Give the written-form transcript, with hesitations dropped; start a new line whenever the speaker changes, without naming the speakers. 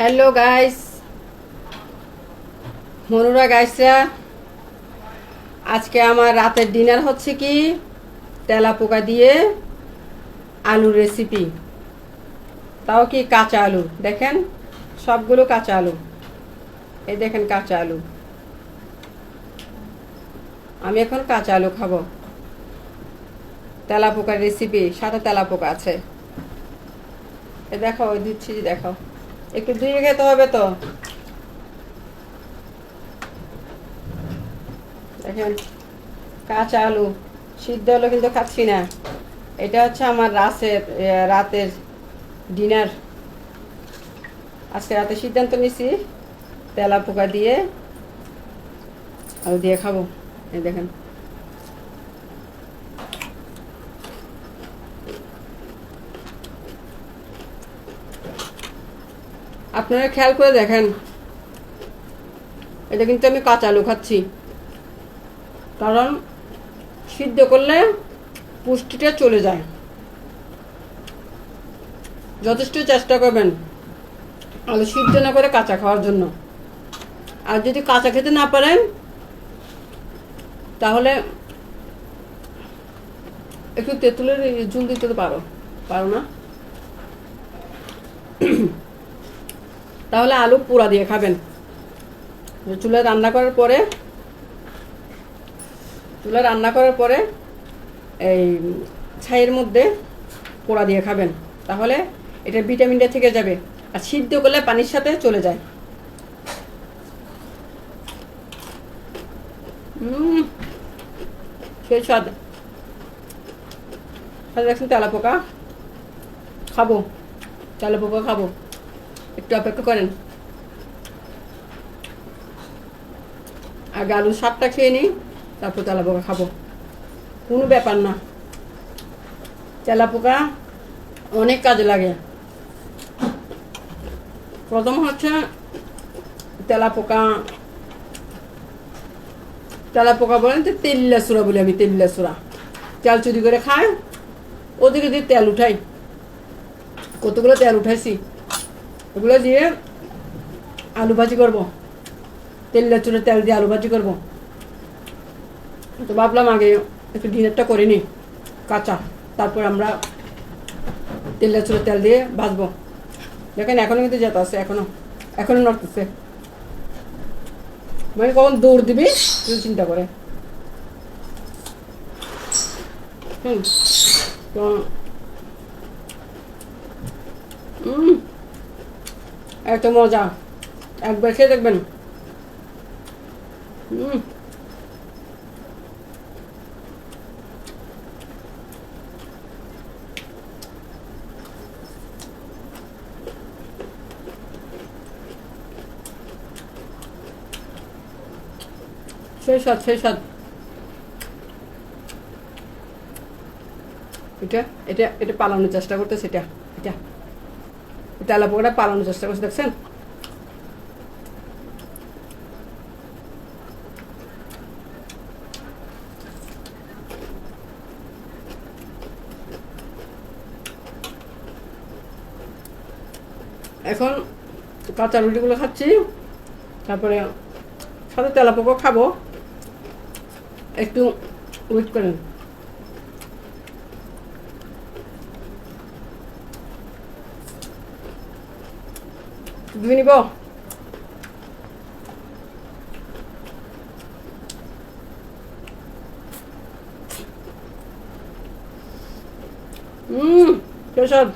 Hello guys, মনুরা গাইসরা, আজকে আমার রাতের ডিনার হচ্ছে কি তেলাপোকা দিয়ে আলুর রেসিপি। তাও কি কাঁচা আলু, দেখেন সবগুলো কাঁচা আলু। এই দেখেন কাঁচা আলু, আমি এখন কাঁচা আলু খাবো। তেলাপোকার রেসিপি, সাথে তেলাপোকা আছে। এ দেখো, ওই দিচ্ছি, দেখো একটু ধুয়ে খেতে হবে তো। দেখেন কাঁচা আলু, সিদ্ধ আলু কিন্তু খাচ্ছি না। এটা হচ্ছে আমার রাতের ডিনার। আজকে রাতে সিদ্ধান্ত নিছি তেলাপোকা দিয়ে আলু দিয়ে খাবো। এই দেখেন, আপনারা খেয়াল করে দেখেন, এটা কিন্তু আমি কাঁচা আলু খাচ্ছি, কারণ সিদ্ধ করলে পুষ্টিটা চলে যায়। যথেষ্ট চেষ্টা করবেন আলু সিদ্ধ না করে কাঁচা খাওয়ার জন্য। আর যদি কাঁচা খেতে না পারেন তাহলে একটু তেঁতুলের ঝুল দিতে পারো না তাহলে আলু পোড়া দিয়ে খাবেন। চুলায় রান্না করার পরে এই ছাইয়ের মধ্যে পোড়া দিয়ে খাবেন, তাহলে এটা ভিটামিনটা থেকে যাবে। আর সিদ্ধ করলে পানির সাথে চলে যায়। সেই স্বাদ। দেখছেন তেলাপোকা খাবো, তেলাপোকা খাবো, একটু অপেক্ষা করেন। আগে আলুর স্বাদটা খেয়ে নিই, তারপর তেলাপোকা খাবো। কোনো ব্যাপার না, তেলাপোকা অনেক কাজে লাগে। প্রথম হচ্ছে তেলাপোকা বলেন তো তেলিলা সুরা বলি আমি, তেলিলা সুরা। তেল চুরি করে খায়, ওদিকে দিয়ে তেল উঠাই, কতগুলো তেল উঠাইছি, ওগুলো দিয়ে আলু ভাজি করবো। তেলিলা চুরে তেল দিয়ে আলু ভাজি করবো। তো ভাবলাম আগে একটু ডিনারটা করে নিই কাঁচা, তারপর আমরা তেলিলা চুরে তেল দিয়ে ভাজবো। দেখেন এখনো কিন্তু যেতে আছে, এখনো নড়তেছে। মানে কখন দৌড় দিবি তুই চিন্তা করে। তো এত মজা, একবার খেয়ে দেখবেন। সেই স্বাদ। এটা পালানোর চেষ্টা করতেছে, এটা তেলাপোকাটা পালানোর চেষ্টা করছে, দেখছেন? এখন কাঁচা রুটিগুলো খাচ্ছি, তারপরে সাথে তেলাপোকা খাবো। একটু ওয়েট করেন। ধুয়ে নিব। কেশব